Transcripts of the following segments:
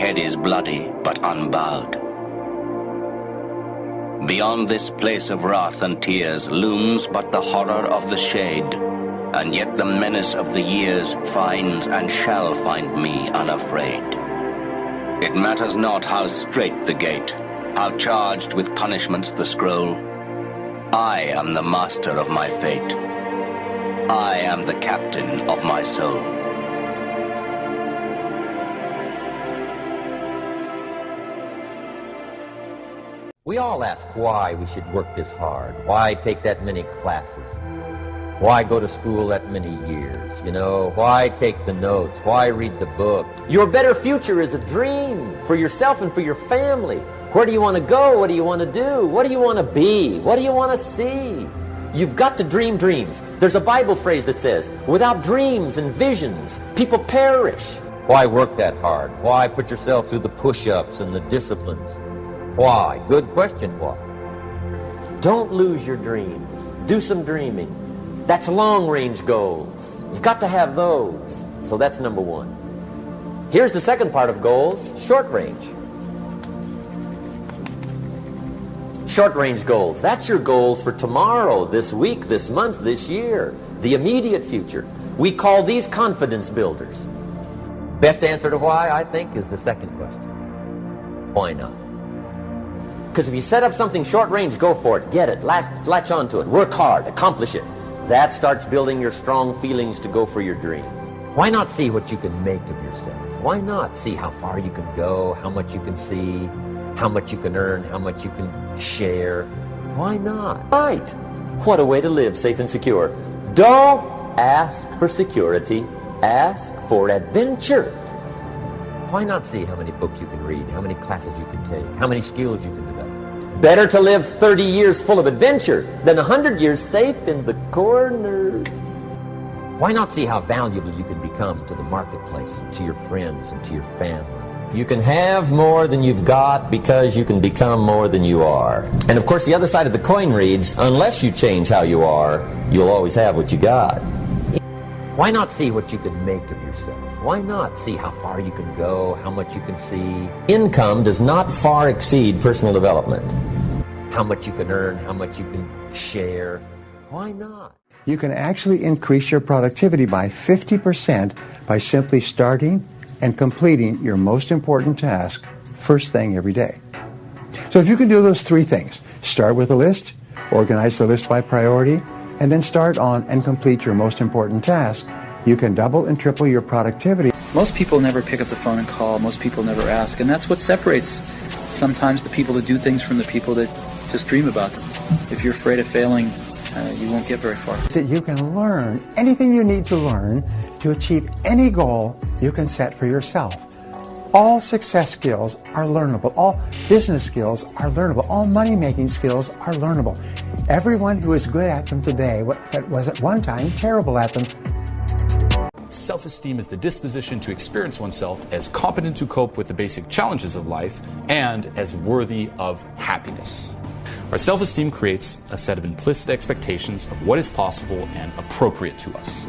head is bloody but unbowed. Beyond this place of wrath and tears looms but the horror of the shade, and yet the menace of the years finds and shall find me unafraid. It matters not how strait the gate, how charged with punishments the scroll. I am the master of my fate. I am the captain of my soul. We all ask why we should work this hard. Why take that many classes? Why go to school that many years? Why take the notes? Why read the book? Your better future is a dream for yourself and for your family. Where do you want to go? What do you want to do? What do you want to be? What do you want to see? You've got to dream dreams. There's a Bible phrase that says, without dreams and visions, people perish. Why work that hard? Why put yourself through the push-ups and the disciplines? Why? Good question, why? Don't lose your dreams. Do some dreaming. That's long-range goals. You've got to have those. So that's number one. Here's the second part of goals, short range. Short-range goals. That's your goals for tomorrow, this week, this month, this year, the immediate future. We call these confidence builders. Best answer to why, I think, is the second question. Why not? Because if you set up something short range, go for it. Get it. Latch onto it. Work hard. Accomplish it. That starts building your strong feelings to go for your dream. Why not see what you can make of yourself? Why not see how far you can go, how much you can see, how much you can earn, how much you can share? Why not? Right. What a way to live safe and secure. Don't ask for security. Ask for adventure. Why not see how many books you can read, how many classes you can take, how many skills you can develop? Better to live 30 years full of adventure than 100 years safe in the corner. Why not see how valuable you can become to the marketplace, and to your friends, and to your family? You can have more than you've got because you can become more than you are. And of course, the other side of the coin reads, unless you change how you are, you'll always have what you got. Why not see what you can make of yourself? Why not see how far you can go, how much you can see? Income does not far exceed personal development. How much you can earn, how much you can share. Why not? You can actually increase your productivity by 50% by simply starting and completing your most important task first thing every day. So if you can do those three things, start with a list, organize the list by priority, and then start on and complete your most important task, you can double and triple your productivity. Most people never pick up the phone and call. Most people never ask. And that's what separates sometimes the people that do things from the people that just dream about them. If you're afraid of failing, you won't get very far. So you can learn anything you need to learn to achieve any goal you can set for yourself. All success skills are learnable. All business skills are learnable. All money-making skills are learnable. Everyone who is good at them today was at one time terrible at them. Self-esteem is the disposition to experience oneself as competent to cope with the basic challenges of life and as worthy of happiness. Our self-esteem creates a set of implicit expectations of what is possible and appropriate to us.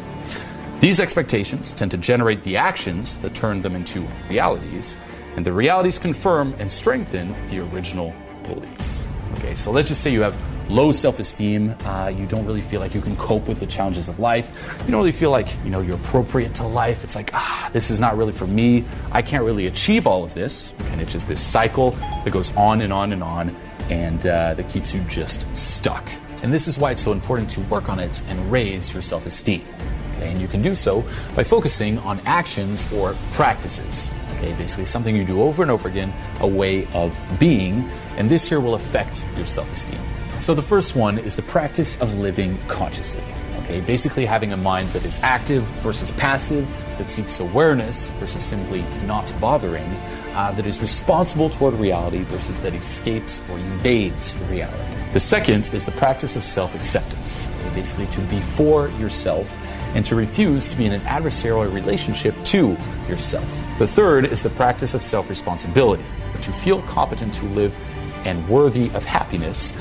These expectations tend to generate the actions that turn them into realities, and the realities confirm and strengthen the original beliefs. Okay, so let's just say you have low self-esteem, you don't really feel like you can cope with the challenges of life, you don't really feel like you're appropriate to life, it's like, this is not really for me, I can't really achieve all of this, and it's just this cycle that goes on and on and on, and that keeps you just stuck. And this is why it's so important to work on it and raise your self-esteem. Okay, and you can do so by focusing on actions or practices. Okay, basically something you do over and over again, a way of being, and this here will affect your self-esteem. So the first one is the practice of living consciously. Okay, basically having a mind that is active versus passive, that seeks awareness versus simply not bothering, that is responsible toward reality versus that escapes or evades reality. The second is the practice of self-acceptance. Okay, basically to be for yourself and to refuse to be in an adversarial relationship to yourself. The third is the practice of self-responsibility. To feel competent to live and worthy of happiness,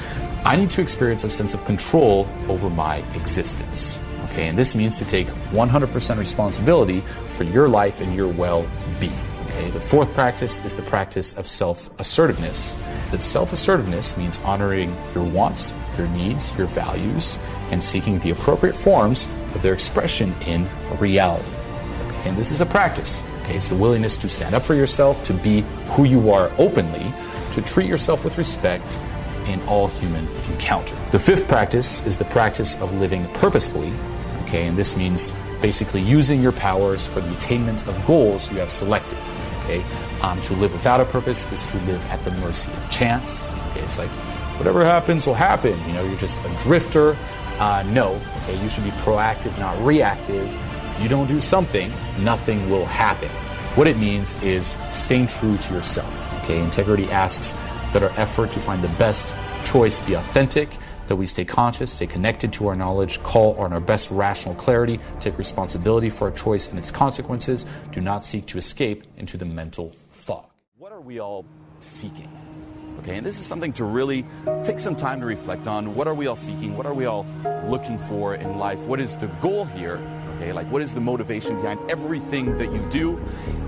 I need to experience a sense of control over my existence. Okay, and this means to take 100% responsibility for your life and your well-being. Okay, the fourth practice is the practice of self-assertiveness. That self-assertiveness means honoring your wants, your needs, your values, and seeking the appropriate forms of their expression in reality. Okay, and this is a practice. Okay, it's the willingness to stand up for yourself, to be who you are openly, to treat yourself with respect in all human encounter. The fifth practice is the practice of living purposefully. Okay, and this means basically using your powers for the attainment of goals you have selected. Okay, to live without a purpose is to live at the mercy of chance. Okay, it's like whatever happens will happen. You know, you're just a drifter. No, okay, you should be proactive, not reactive. If you don't do something, nothing will happen. What it means is staying true to yourself. Okay, integrity asks that our effort to find the best choice be authentic, that we stay conscious, stay connected to our knowledge, call on our best rational clarity, take responsibility for our choice and its consequences, do not seek to escape into the mental fog. What are we all seeking? Okay, and this is something to really take some time to reflect on. What are we all seeking? What are we all looking for in life? What is the goal here? Okay, like what is the motivation behind everything that you do?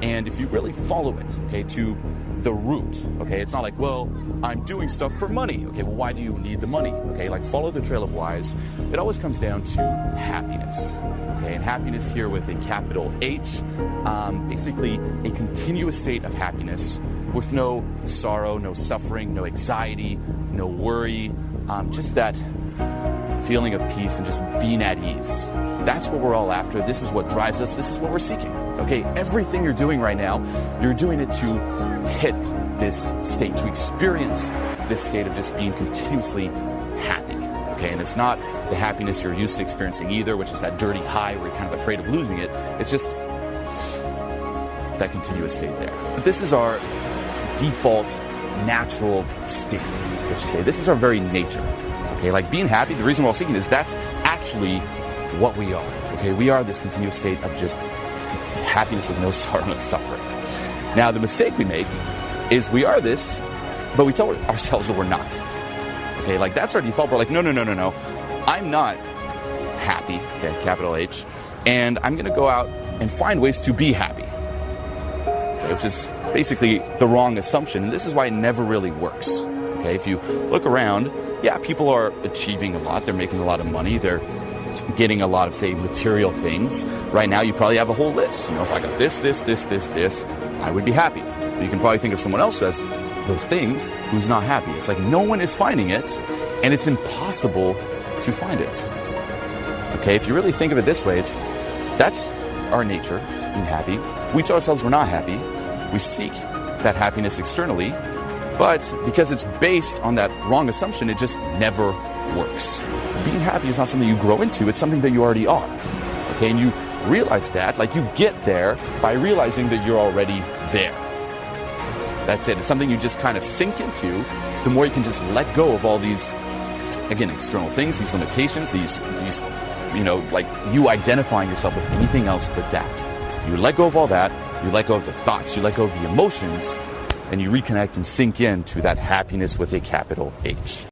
And if you really follow it, okay, to the root, okay, it's not like, well, I'm doing stuff for money. Okay, well, why do you need the money? Okay, like follow the trail of whys. It always comes down to happiness. Okay, and happiness here with a capital H, basically a continuous state of happiness with no sorrow, no suffering, no anxiety, no worry, just that feeling of peace and just being at ease. That's what we're all after. This is what drives us. This is what we're seeking. Okay, everything you're doing right now, you're doing it to hit this state, to experience this state of just being continuously happy. Okay, and it's not the happiness you're used to experiencing either, which is that dirty high where you're kind of afraid of losing it. It's just that continuous state there. But this is our default natural state, what you say. This is our very nature. Okay, like being happy, the reason we're all seeking is that's actually what we are. Okay, we are this continuous state of just happiness with no sorrow, no suffering. Now, the mistake we make is we are this, but we tell ourselves that we're not. Okay, like that's our default. We're like, no. I'm not happy, okay, capital H, and I'm going to go out and find ways to be happy. Okay, which is basically the wrong assumption, and this is why it never really works. Okay, if you look around, yeah, people are achieving a lot. They're making a lot of money. They're getting a lot of, say, material things. Right now, you probably have a whole list. You know, if I got this, I would be happy. But you can probably think of someone else who has those things who's not happy. It's like no one is finding it, and it's impossible to find it. Okay, if you really think of it this way, that's our nature, is being happy. We tell ourselves we're not happy. We seek that happiness externally, but because it's based on that wrong assumption, it just never works. Being happy is not something you grow into, it's something that you already are. Okay, and you realize that, like you get there by realizing that you're already there. That's it. It's something you just kind of sink into. The more you can just let go of all these, again, external things, these limitations, these, you know, like you identifying yourself with anything else but that. You let go of all that, you let go of the thoughts, you let go of the emotions, and you reconnect and sink into that happiness with a capital H.